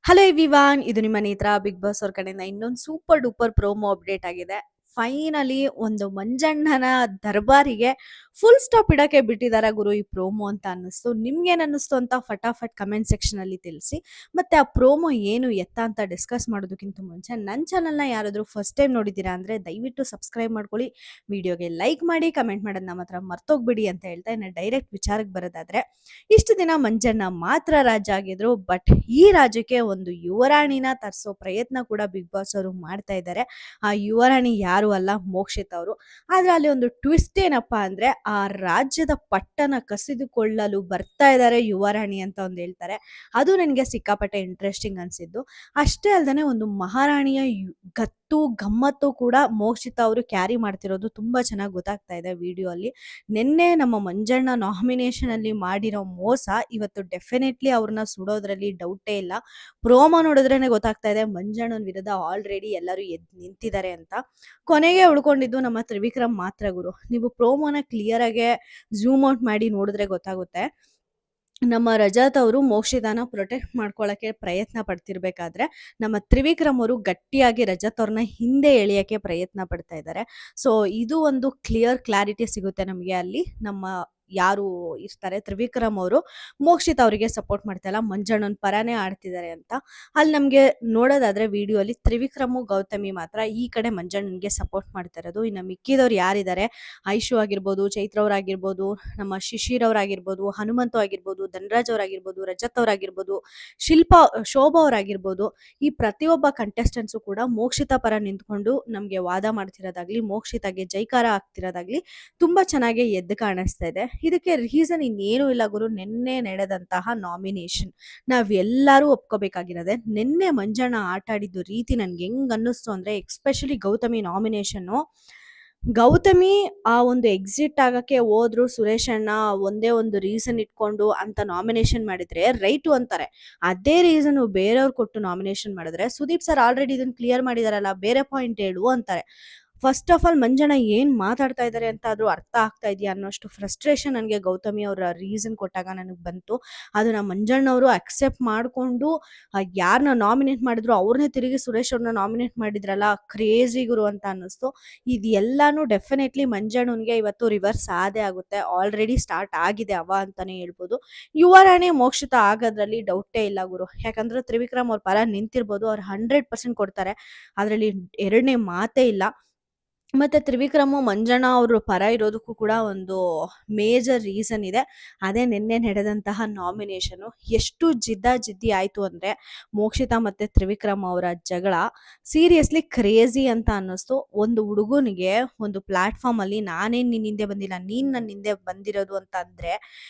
Hello everyone, ಇದು ನಿಮ್ಮ ನೇತ್ರ ಬಿಗ್ ಬಾಸ್ ಅವ್ರ ಕಡೆಯಿಂದ ಇನ್ನೊಂದು ಸೂಪರ್ ಡೂಪರ್ ಪ್ರೋಮೋ ಅಪ್ಡೇಟ್ ಆಗಿದೆ. ಫೈನಲಿ ಒಂದು ಮಂಜಣ್ಣನ ದರ್ಬಾರಿಗೆ ಫುಲ್ ಸ್ಟಾಪ್ ಇಡಕ್ಕೆ ಬಿಟ್ಟಿದ್ದಾರೆ ಗುರು ಈ ಪ್ರೋಮೋ ಅಂತ ಅನ್ನಿಸ್ತು. ನಿಮ್ಗೇನ್ ಅನ್ನಿಸ್ತು ಅಂತ ಫಟಾಫಟ್ ಕಮೆಂಟ್ ಸೆಕ್ಷನ್ ಅಲ್ಲಿ ತಿಳಿಸಿ. ಮತ್ತೆ ಆ ಪ್ರೋಮೋ ಏನು ಎತ್ತ ಅಂತ ಡಿಸ್ಕಸ್ ಮಾಡೋದಕ್ಕಿಂತ ಮುಂಚೆ ನನ್ನ ಚಾನಲ್ನ ಯಾರಾದರೂ ಫಸ್ಟ್ ಟೈಮ್ ನೋಡಿದ್ದೀರಾ ಅಂದ್ರೆ ದಯವಿಟ್ಟು ಸಬ್ಸ್ಕ್ರೈಬ್ ಮಾಡ್ಕೊಳ್ಳಿ, ವಿಡಿಯೋಗೆ ಲೈಕ್ ಮಾಡಿ, ಕಮೆಂಟ್ ಮಾಡೋದನ್ನ ಮಾತ್ರ ಮರ್ತೋಗ್ಬಿಡಿ ಅಂತ ಹೇಳ್ತಾ ಇನ್ನು ಡೈರೆಕ್ಟ್ ವಿಚಾರಕ್ಕೆ ಬರೋದಾದ್ರೆ, ಇಷ್ಟು ದಿನ ಮಂಜಣ್ಣ ಮಾತ್ರ ರಾಜ ಆಗಿದ್ರು. ಬಟ್ ಈ ರಾಜ್ಯಕ್ಕೆ ಒಂದು ಯುವರಾಣಿನ ತರಿಸೋ ಪ್ರಯತ್ನ ಕೂಡ ಬಿಗ್ ಬಾಸ್ ಅವರು ಮಾಡ್ತಾ ಇದ್ದಾರೆ. ಆ ಯುವರಾಣಿ ಯಾರು ಅಲ್ಲ, ಮೋಕ್ಷಿತ್ ಅವರು. ಆದ್ರೆ ಅಲ್ಲಿ ಒಂದು ಟ್ವಿಸ್ಟ್ ಏನಪ್ಪಾ ಅಂದ್ರೆ, ಆ ರಾಜ್ಯದ ಪಟ್ಟನ ಕಸಿದುಕೊಳ್ಳಲು ಬರ್ತಾ ಇದ್ದಾರೆ ಯುವರಾಣಿ ಅಂತ ಒಂದು ಹೇಳ್ತಾರೆ. ಅದು ನನಗೆ ಸಿಕ್ಕಾಪಟ್ಟೆ ಇಂಟ್ರೆಸ್ಟಿಂಗ್ ಅನ್ಸಿದ್ದು. ಅಷ್ಟೇ ಅಲ್ದೇನೆ ಒಂದು ಮಹಾರಾಣಿಯ ಗತ್ತು ಗಮ್ಮತ್ತು ಕೂಡ ಮೋಕ್ಷಿತ ಅವರು ಕ್ಯಾರಿ ಮಾಡ್ತಿರೋದು ತುಂಬಾ ಚೆನ್ನಾಗಿ ಗೊತ್ತಾಗ್ತಾ ಇದೆ ವಿಡಿಯೋ ಅಲ್ಲಿ. ನಿನ್ನೆ ನಮ್ಮ ಮಂಜಣ್ಣ ನಾಮಿನೇಷನ್ ಅಲ್ಲಿ ಮಾಡಿರೋ ಮೋಸ ಇವತ್ತು ಡೆಫಿನೆಟ್ಲಿ ಅವ್ರನ್ನ ಸುಡೋದ್ರಲ್ಲಿ ಡೌಟೇ ಇಲ್ಲ. ಪ್ರೋಮೋ ನೋಡಿದ್ರೇನೆ ಗೊತ್ತಾಗ್ತಾ ಇದೆ ಮಂಜಣ್ಣನ ವಿರುದ್ಧ ಆಲ್ರೆಡಿ ಎಲ್ಲರೂ ಎದ್ದು ನಿಂತಿದ್ದಾರೆ ಅಂತ. ಕೊನೆಗೆ ಉಳ್ಕೊಂಡಿದ್ದು ನಮ್ಮ ತ್ರಿವಿಕ್ರಮ್ ಮಾತ್ರ ಗುರು. ನೀವು ಪ್ರೋಮೋನ ಕ್ಲಿಯರ್ ಆಗಿ ಝೂಮ್ ಔಟ್ ಮಾಡಿ ನೋಡಿದ್ರೆ ಗೊತ್ತಾಗುತ್ತೆ. ನಮ್ಮ ರಜತ್ ಅವರು ಮೋಕ್ಷಿತಾನ ಪ್ರೊಟೆಕ್ಟ್ ಮಾಡ್ಕೊಳ್ಳೋಕೆ ಪ್ರಯತ್ನ ಪಡ್ತಿರ್ಬೇಕಾದ್ರೆ ನಮ್ಮ ತ್ರಿವಿಕ್ರಮ್ ಅವರು ಗಟ್ಟಿಯಾಗಿ ರಜತ್ ಅವ್ರನ್ನ ಹಿಂದೆ ಎಳೆಯಕ್ಕೆ ಪ್ರಯತ್ನ ಪಡ್ತಾ ಇದ್ದಾರೆ. ಸೊ ಇದು ಒಂದು ಕ್ಲಾರಿಟಿ ಸಿಗುತ್ತೆ ನಮಗೆ ಅಲ್ಲಿ. ನಮ್ಮ ಯಾರು ಇರ್ತಾರೆ ತ್ರಿವಿಕ್ರಮ್ ಅವರು ಮೋಕ್ಷಿತ್ ಅವರಿಗೆ ಸಪೋರ್ಟ್ ಮಾಡ್ತಾ ಇಲ್ಲ, ಮಂಜಣ್ಣನ ಪರಾನೇ ಆಡ್ತಿದ್ದಾರೆ ಅಂತ. ಅಲ್ಲಿ ನಮ್ಗೆ ನೋಡೋದಾದ್ರೆ ವಿಡಿಯೋ ಅಲ್ಲಿ ತ್ರಿವಿಕ್ರಮು ಗೌತಮಿ ಮಾತ್ರ ಈ ಕಡೆ ಮಂಜಣ್ಣನ್ಗೆ ಸಪೋರ್ಟ್ ಮಾಡ್ತಾ ಇರೋದು. ಇನ್ನು ಮಿಕ್ಕಿದವ್ರು ಯಾರಿದ್ದಾರೆ, ಐಶು ಆಗಿರ್ಬೋದು, ಚೈತ್ರ ಅವ್ರಾಗಿರ್ಬೋದು, ನಮ್ಮ ಶಿಶಿರ್ ಅವ್ರಾಗಿರ್ಬೋದು, ಹನುಮಂತು ಆಗಿರ್ಬೋದು, ಧನರಾಜ್ ಅವರಾಗಿರ್ಬೋದು, ರಜತ್ ಅವರಾಗಿರ್ಬೋದು, ಶಿಲ್ಪಾ ಶೋಭಾ ಅವರಾಗಿರ್ಬೋದು, ಈ ಪ್ರತಿಯೊಬ್ಬ ಕಂಟೆಸ್ಟೆಂಟ್ಸು ಕೂಡ ಮೋಕ್ಷಿತ ಪರ ನಿಂತ್ಕೊಂಡು ನಮ್ಗೆ ವಾದ ಮಾಡ್ತಿರೋದಾಗ್ಲಿ, ಮೋಕ್ಷಿತಾಗೆ ಜೈಕಾರ ಆಗ್ತಿರೋದಾಗ್ಲಿ ತುಂಬಾ ಚೆನ್ನಾಗಿ ಎದ್ದು ಕಾಣಿಸ್ತಾ ಇದೆ. ಇದಕ್ಕೆ ರೀಸನ್ ಇನ್ನೇನು ಇಲ್ಲ ಗುರು, ನಿನ್ನೆ ನಡೆದಂತಹ ನಾಮಿನೇಷನ್ ನಾವೆಲ್ಲರೂ ಒಪ್ಕೋಬೇಕಾಗಿರೋದೆ. ನಿನ್ನೆ ಮಂಜಣ್ಣ ಆಟ ಆಡಿದ್ದು ರೀತಿ ನನ್ಗೆ ಹೆಂಗ್ ಅನ್ನಿಸ್ತು ಅಂದ್ರೆ, ಎಕ್ಸ್ಪೆಷಲಿ ಗೌತಮಿ ನಾಮಿನೇಷನ್ನು. ಗೌತಮಿ ಆ ಒಂದು ಎಕ್ಸಿಟ್ ಆಗಕ್ಕೆ ಹೋದ್ರು, ಸುರೇಶ್ ಅಣ್ಣ ಒಂದೇ ಒಂದು ರೀಸನ್ ಇಟ್ಕೊಂಡು ಅಂತ ನಾಮಿನೇಷನ್ ಮಾಡಿದ್ರೆ ರೈಟು ಅಂತಾರೆ. ಅದೇ ರೀಸನ್ ಬೇರೆಯವ್ರು ಕೊಟ್ಟು ನಾಮಿನೇಷನ್ ಮಾಡಿದ್ರೆ ಸುದೀಪ್ ಸರ್ ಆಲ್ರೆಡಿ ಇದನ್ನ ಕ್ಲಿಯರ್ ಮಾಡಿದಾರಲ್ಲ, ಬೇರೆ ಪಾಯಿಂಟ್ ಹೇಳು ಅಂತಾರೆ. ಫಸ್ಟ್ ಆಫ್ ಆಲ್ ಮಂಜಣ್ಣ ಏನ್ ಮಾತಾಡ್ತಾ ಇದ್ದಾರೆ ಅಂತ ಆದ್ರೂ ಅರ್ಥ ಆಗ್ತಾ ಇದೆಯಾ ಅನ್ನೋಷ್ಟು ಫ್ರಸ್ಟ್ರೇಷನ್ ನನಗೆ ಗೌತಮಿ ಅವರ ರೀಸನ್ ಕೊಟ್ಟಾಗ ನನಗೆ ಬಂತು. ಅದನ್ನ ಮಂಜಣ್ಣ ಅವರು ಅಕ್ಸೆಪ್ಟ್ ಮಾಡ್ಕೊಂಡು ಯಾರನ್ನ ನಾಮಿನೇಟ್ ಮಾಡಿದ್ರು ಅವ್ರನ್ನೇ ತಿರುಗಿ ಸುರೇಶ್ ಅವ್ರನ್ನ ನಾಮಿನೇಟ್ ಮಾಡಿದ್ರಲ್ಲ, ಕ್ರೇಜಿ ಗುರು ಅಂತ ಅನ್ನಿಸ್ತು. ಇದು ಎಲ್ಲಾನು ಡೆಫಿನೆಟ್ಲಿ ಮಂಜಣ್ಣನ್ಗೆ ಇವತ್ತು ರಿವರ್ಸ್ ಆದೇ ಆಗುತ್ತೆ. ಆಲ್ರೆಡಿ ಸ್ಟಾರ್ಟ್ ಆಗಿದೆ ಅವ ಅಂತಾನೆ ಹೇಳ್ಬೋದು. ಯುವರಾಣಿ ಮೋಕ್ಷಿತ ಆಗೋದ್ರಲ್ಲಿ ಡೌಟೇ ಇಲ್ಲ ಗುರು. ಯಾಕಂದ್ರೆ ತ್ರಿವಿಕ್ರಮ್ ಅವ್ರ ಪರ ನಿಂತಿರ್ಬೋದು, ಅವ್ರು 100% ಕೊಡ್ತಾರೆ, ಅದರಲ್ಲಿ ಎರಡನೇ ಮಾತೇ ಇಲ್ಲ. ಮತ್ತೆ ತ್ರಿವಿಕ್ರಮು ಮಂಜಣ್ಣ ಅವರು ಪರ ಇರೋದಕ್ಕೂ ಕೂಡ ಒಂದು ಮೇಜರ್ ರೀಸನ್ ಇದೆ. ಅದೇ ನಿನ್ನೆ ನಡೆದಂತಹ ನಾಮಿನೇಷನ್ ಎಷ್ಟು ಜಿದ್ದಿ ಆಯ್ತು ಅಂದ್ರೆ, ಮೋಕ್ಷಿತಾ ಮತ್ತೆ ತ್ರಿವಿಕ್ರಮ್ ಅವರ ಜಗಳ ಸೀರಿಯಸ್ಲಿ ಕ್ರೇಜಿ ಅಂತ ಅನ್ನಿಸ್ತು. ಒಂದು ಹುಡುಗನಿಗೆ ಒಂದು ಪ್ಲಾಟ್ಫಾರ್ಮ್ ಅಲ್ಲಿ ನಾನೇನ್ ನಿನ್ ಹಿಂದೆ ಬಂದಿಲ್ಲ, ನೀನ್ ನನ್ನ ಹಿಂದೆ ಬಂದಿರೋದು ಅಂತ ಅಂದ್ರೆ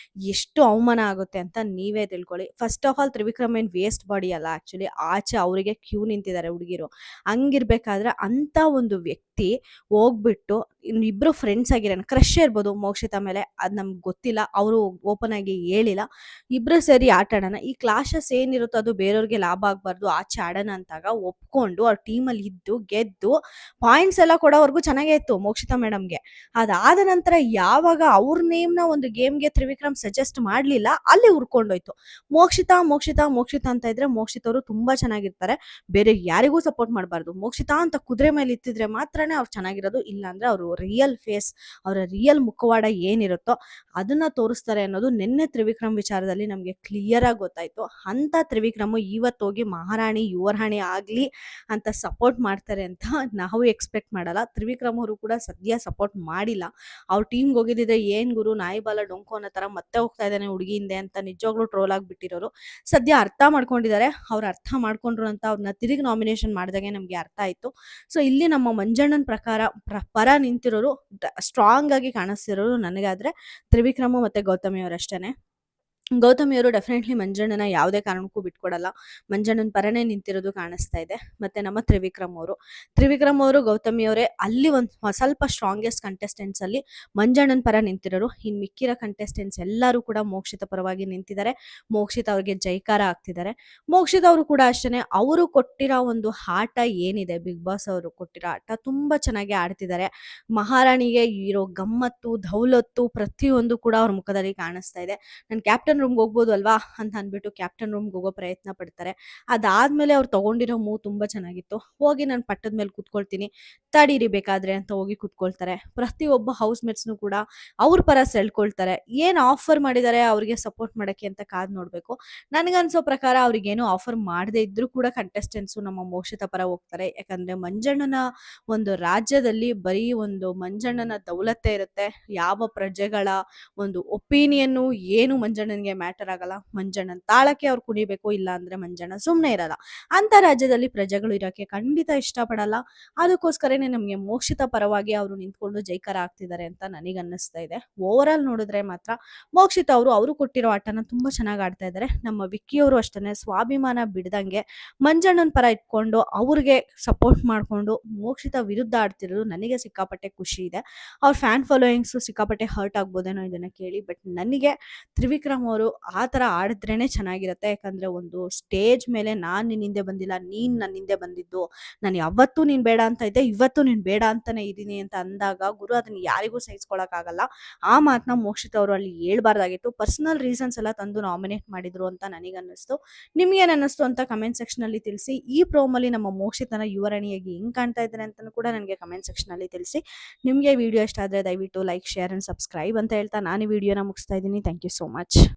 ಎಷ್ಟು ಅವಮಾನ ಆಗುತ್ತೆ ಅಂತ ನೀವೇ ತಿಳ್ಕೊಳ್ಳಿ. ಫಸ್ಟ್ ಆಫ್ ಆಲ್ ತ್ರಿವಿಕ್ರಮ್ ಏನ್ ವೇಸ್ಟ್ ಬಾಡಿ ಅಲ್ಲ, ಆಕ್ಚುಲಿ ಆಚೆ ಅವರಿಗೆ ಕ್ಯೂ ನಿಂತಿದ್ದಾರೆ ಹುಡುಗಿರು. ಹಂಗಿರ್ಬೇಕಾದ್ರೆ ಅಂತ ಒಂದು ವ್ಯಕ್ತಿ ಹೋಗ್ಬಿಟ್ಟು ಇಬ್ರು ಫ್ರೆಂಡ್ಸ್ ಆಗಿರೋಣ, ಕ್ರಶ್ ಇರ್ಬೋದು ಮೋಕ್ಷಿತಾ ಮೇಲೆ, ಅದ್ ನಮ್ಗೆ ಗೊತ್ತಿಲ್ಲ, ಅವರು ಓಪನ್ ಆಗಿ ಹೇಳಿಲ್ಲ. ಇಬ್ರು ಸೇರಿ ಆಟ ಆಡೋಣ, ಈ ಕ್ಲಾಶಸ್ ಏನಿರುತ್ತೋ ಅದು ಬೇರೆಯವ್ರಿಗೆ ಲಾಭ ಆಗ್ಬಾರ್ದು, ಆಚೆ ಆಡೋಣ ಅಂತಾಗ ಒಪ್ಕೊಂಡು ಅವ್ರ ಟೀಮಲ್ಲಿ ಇದ್ದು ಗೆದ್ದು ಪಾಯಿಂಟ್ಸ್ ಎಲ್ಲ ಕೊಡೋವರೆಗೂ ಚೆನ್ನಾಗೇ ಇತ್ತು ಮೋಕ್ಷಿತಾ ಮೇಡಮ್ಗೆ. ಅದಾದ ನಂತರ ಯಾವಾಗ ಅವ್ರ ನೇಮ್ನ ಒಂದು ಗೇಮ್ಗೆ ತ್ರಿವಿಕ್ರಮ್ ಸಜೆಸ್ಟ್ ಮಾಡ್ಲಿಲ್ಲ, ಅಲ್ಲಿ ಉರ್ಕೊಂಡೋಯ್ತು. ಮೋಕ್ಷಿತಾ ಮೋಕ್ಷಿತಾ ಮೋಕ್ಷಿತಾ ಅಂತ ಇದ್ರೆ ಮೋಕ್ಷಿತ್ ಅವರು ತುಂಬಾ ಚೆನ್ನಾಗಿರ್ತಾರೆ, ಬೇರೆ ಯಾರಿಗೂ ಸಪೋರ್ಟ್ ಮಾಡಬಾರ್ದು. ಮೋಕ್ಷಿತಾ ಅಂತ ಕುದುರೆ ಮೇಲೆ ಇತ್ತಿದ್ರೆ ಮಾತ್ರನೇ ಅವ್ರು ಚೆನ್ನಾಗಿರೋದು, ಇಲ್ಲ ಅಂದ್ರೆ ಅವರು ರಿಯಲ್ ಫೇಸ್, ಅವರ ರಿಯಲ್ ಮುಖವಾಡ ಏನಿರುತ್ತೋ ಅದನ್ನ ತೋರಿಸ್ತಾರೆ ಅನ್ನೋದು ನಿನ್ನೆ ತ್ರಿವಿಕ್ರಮ್ ವಿಚಾರದಲ್ಲಿ ನಮ್ಗೆ ಕ್ಲಿಯರ್ ಆಗಿ ಗೊತ್ತಾಯ್ತು. ಅಂತ ತ್ರಿವಿಕ್ರಮ್ ಇವತ್ತೋಗಿ ಮಹಾರಾಣಿ ಯುವರಾಣಿ ಆಗ್ಲಿ ಅಂತ ಸಪೋರ್ಟ್ ಮಾಡ್ತಾರೆ ಅಂತ ನಾವು ಎಕ್ಸ್ಪೆಕ್ಟ್ ಮಾಡಲ್ಲ. ತ್ರಿವಿಕ್ರಮ್ ಅವರು ಕೂಡ ಸದ್ಯ ಸಪೋರ್ಟ್ ಮಾಡಿಲ್ಲ. ಅವ್ರ ಟೀಮ್ಗೆ ಹೋಗಿದ್ರೆ ಏನ್ ಗುರು ನಾಯಿ ಬಾಲ ಡೊಂಕು ಅನ್ನೋ ತರ ಮತ್ತೆ ಹೋಗ್ತಾ ಇದ್ದಾನೆ ಹುಡುಗಿ ಹಿಂದೆ ಅಂತ ನಿಜವಾಗ್ಲೂ ಟ್ರೋಲ್ ಆಗ್ಬಿಟ್ಟಿರೋರು ಸದ್ಯ ಅರ್ಥ ಮಾಡ್ಕೊಂಡಿದ್ದಾರೆ. ಅವ್ರು ಅರ್ಥ ಮಾಡ್ಕೊಂಡ್ರು ಅಂತ ಅವ್ರನ್ನ ತಿರುಗಿ ನಾಮಿನೇಷನ್ ಮಾಡಿದಾಗೆ ನಮ್ಗೆ ಅರ್ಥ ಆಯ್ತು. ಸೊ ಇಲ್ಲಿ ನಮ್ಮ ಮಂಜಣ್ಣನ ಪ್ರಕಾರ ಪರ ನಿಂತಿರೋರು ಸ್ಟ್ರಾಂಗ್ ಆಗಿ ಕಾಣಿಸ್ತಿರೋರು ನನಗಾದ್ರೆ ತ್ರಿವಿಕ್ರಮ ಮತ್ತೆ ಗೌತಮಿ ಅವರಷ್ಟೇನೆ. ಗೌತಮಿ ಅವರು ಡೆಫಿನೆಟ್ಲಿ ಮಂಜಣ್ಣನ ಯಾವುದೇ ಕಾರಣಕ್ಕೂ ಬಿಟ್ಕೊಡಲ್ಲ, ಮಂಜಣ್ಣನ ಪರನೇ ನಿಂತಿರೋದು ಕಾಣಿಸ್ತಾ ಇದೆ. ಮತ್ತೆ ನಮ್ಮ ತ್ರಿವಿಕ್ರಮ್ ಅವರು ಗೌತಮಿ ಅವರೇ ಅಲ್ಲಿ ಒಂದು ಸ್ವಲ್ಪ ಸ್ಟ್ರಾಂಗೆಸ್ಟ್ ಕಂಟೆಸ್ಟೆಂಟ್ಸ್ ಅಲ್ಲಿ ಮಂಜಣ್ಣನ ಪರ ನಿಂತಿರೋರು. ಇನ್ ಮಿಕ್ಕಿರೋ ಕಂಟೆಸ್ಟೆಂಟ್ಸ್ ಎಲ್ಲರೂ ಕೂಡ ಮೋಕ್ಷಿತ ಪರವಾಗಿ ನಿಂತಿದ್ದಾರೆ, ಮೋಕ್ಷಿತ ಅವ್ರಿಗೆ ಜೈಕಾರ ಆಗ್ತಿದ್ದಾರೆ. ಮೋಕ್ಷಿತ ಅವರು ಕೂಡ ಅಷ್ಟೇನೆ, ಅವರು ಕೊಟ್ಟಿರೋ ಒಂದು ಆಟ ಏನಿದೆ, ಬಿಗ್ ಬಾಸ್ ಅವರು ಕೊಟ್ಟಿರೋ ಆಟ ತುಂಬಾ ಚೆನ್ನಾಗಿ ಆಡ್ತಿದ್ದಾರೆ. ಮಹಾರಾಣಿಗೆ ಇರೋ ಗಮ್ಮತ್ತು ದೌಲತ್ತು ಪ್ರತಿಯೊಂದು ಕೂಡ ಅವ್ರ ಮುಖದಲ್ಲಿ ಕಾಣಿಸ್ತಾ ಇದೆ. ನನ್ನ ಕ್ಯಾಪ್ಟನ್ ಕ್ಯಾಪ್ಟನ್ ರೂಮ್‌ಗೆ ಹೋಗ್ಬೋದು ಅಲ್ವಾ ಅಂತ ಅಂದ್ಬಿಟ್ಟು ಕ್ಯಾಪ್ಟನ್ ರೂಮ್‌ಗೆ ಹೋಗೋ ಪ್ರಯತ್ನ ಪಡ್ತಾರೆ. ಅದಾದ್ಮೇಲೆ ಅವ್ರು ತಗೊಂಡಿರೋ ಮೂವ್ ತುಂಬಾ ಚೆನ್ನಾಗಿತ್ತು. ಹೋಗಿ ನಾನು ಪಟ್ಟದ ಮೇಲೆ ಕೂತ್ಕೊಳ್ತೀನಿ, ತಡೀರಿ ಬೇಕಾದ್ರೆ ಅಂತ ಹೋಗಿ ಕೂತ್ಕೊಳ್ತಾರೆ. ಪ್ರತಿಯೊಬ್ಬ ಹೌಸ್ ಮೇಟ್ಸ್‌ನು ಕೂಡ ಅವ್ರ ಪರ ಸೆಳ್ಕೊಳ್ತಾರೆ. ಏನ್ ಆಫರ್ ಮಾಡಿದ್ದಾರೆ ಅವ್ರಿಗೆ ಸಪೋರ್ಟ್ ಮಾಡಕ್ಕೆ ಅಂತ ಕಾದ್ ನೋಡ್ಬೇಕು. ನನಗನ್ಸೋ ಪ್ರಕಾರ ಅವ್ರಿಗೇನು ಆಫರ್ ಮಾಡದೇ ಇದ್ರೂ ಕೂಡ ಕಂಟೆಸ್ಟೆಂಟ್ಸು ನಮ್ಮ ಮೋಕ್ಷಿತ ಪರ ಹೋಗ್ತಾರೆ. ಯಾಕಂದ್ರೆ ಮಂಜಣ್ಣನ ಒಂದು ರಾಜ್ಯದಲ್ಲಿ ಬರೀ ಒಂದು ಮಂಜಣ್ಣನ ದೌಲತ್ತೇ ಇರುತ್ತೆ. ಯಾವ ಪ್ರಜೆಗಳ ಒಂದು ಒಪಿನಿಯನ್ನು ಏನು ಮಂಜಣ್ಣನಿಗೆ ಮ್ಯಾಟರ್ ಆಗಲ್ಲ. ಮಂಜಣ್ಣನ ತಾಳಕ್ಕೆ ಅವ್ರು ಕುಣಿಬೇಕು, ಇಲ್ಲ ಅಂದ್ರೆ ಮಂಜಣ್ಣ ಸುಮ್ನೆ ಇರಲ್ಲ. ಅಂತ ರಾಜ್ಯದಲ್ಲಿ ಪ್ರಜೆಗಳು ಇರಕ್ಕೆ ಖಂಡಿತ ಇಷ್ಟಪಡಲ್ಲ. ಅದಕ್ಕೋಸ್ಕರನೇ ನಮ್ಗೆ ಮೋಕ್ಷಿತ ಪರವಾಗಿ ಅವರು ನಿಂತ್ಕೊಂಡು ಜೈಕಾರ ಆಗ್ತಿದ್ದಾರೆ ಅಂತ ನನಗೆ ಅನ್ನಿಸ್ತಾ ಇದೆ. ಓವರ್ ಆಲ್ ನೋಡಿದ್ರೆ ಮಾತ್ರ ಮೋಕ್ಷಿತ ಅವರು ಕೊಟ್ಟಿರೋ ಆಟನ ತುಂಬಾ ಚೆನ್ನಾಗಿ ಆಡ್ತಾ ಇದ್ದಾರೆ. ನಮ್ಮ ವಿಕ್ಕಿ ಅವರು ಅಷ್ಟೇನೆ ಸ್ವಾಭಿಮಾನ ಬಿಡದಂಗೆ ಮಂಜಣ್ಣನ ಪರ ಇಟ್ಕೊಂಡು ಅವ್ರಿಗೆ ಸಪೋರ್ಟ್ ಮಾಡ್ಕೊಂಡು ಮೋಕ್ಷಿತ ವಿರುದ್ಧ ಆಡ್ತಿರೋದು ನನಗೆ ಸಿಕ್ಕಾಪಟ್ಟೆ ಖುಷಿ ಇದೆ. ಅವ್ರ ಫ್ಯಾನ್ ಫಾಲೋಯಿಂಗ್ಸ್ ಸಿಕ್ಕಾಪಟ್ಟೆ ಹರ್ಟ್ ಆಗ್ಬೋದೇನೋ ಇದನ್ನ ಕೇಳಿ. ಬಟ್ ನನಗೆ ತ್ರಿವಿಕ್ರಮ್ ಅವರು ಆ ತರ ಆಡಿದ್ರೇನೆ ಚೆನ್ನಾಗಿರುತ್ತೆ. ಯಾಕಂದ್ರೆ ಒಂದು ಸ್ಟೇಜ್ ಮೇಲೆ ನಾನ್ ನಿನ್ ಹಿಂದೆ ಬಂದಿಲ್ಲ, ನೀನ್ ನನ್ನ ಹಿಂದೆ ಬಂದಿದ್ದು, ನಾನು ಯಾವತ್ತೂ ನೀನ್ ಬೇಡ ಅಂತ ಇದ್ದೆ, ಇವತ್ತು ನೀನ್ ಬೇಡ ಅಂತಾನೆ ಇದೀನಿ ಅಂತ ಅಂದಾಗ ಗುರು ಅದನ್ನ ಯಾರಿಗೂ ಸಹಿಸ್ಕೊಳಕ್ ಆಗಲ್ಲ. ಆ ಮಾತನ್ನ ಮೋಕ್ಷಿತ್ ಅವರು ಅಲ್ಲಿ ಹೇಳ್ಬಾರ್ದಾಗಿತ್ತು. ಪರ್ಸನಲ್ ರೀಸನ್ಸ್ ಎಲ್ಲ ತಂದು ನಾಮಿನೇಟ್ ಮಾಡಿದ್ರು ಅಂತ ನನಗನ್ನಿಸ್ತು. ನಿಮ್ಗೇನ್ ಅನ್ನಿಸ್ತು ಅಂತ ಕಮೆಂಟ್ ಸೆಕ್ಷನ್ ಅಲ್ಲಿ ತಿಳಿಸಿ. ಈ ಪ್ರೋಮಲ್ಲಿ ನಮ್ಮ ಮೋಕ್ಷಿತನ ಯುವರಾಣಿಯಾಗಿ ಹೆಂಗ್ ಕಾಣ್ತಾ ಇದ್ದಾರೆ ಅಂತ ಕೂಡ ನನಗೆ ಕಮೆಂಟ್ ಸೆಕ್ಷನ್ ಅಲ್ಲಿ ತಿಳಿಸಿ. ನಿಮಗೆ ವಿಡಿಯೋ ಇಷ್ಟ ಆದ್ರೆ ದಯವಿಟ್ಟು ಲೈಕ್, ಶೇರ್ ಅಂಡ್ ಸಬ್ಸ್ಕ್ರೈಬ್ ಅಂತ ಹೇಳ್ತಾ ನಾನು ಈ ವಿಡಿಯೋನ ಮುಗಿಸ್ತಾ ಇದ್ದೀನಿ. Thank you so much.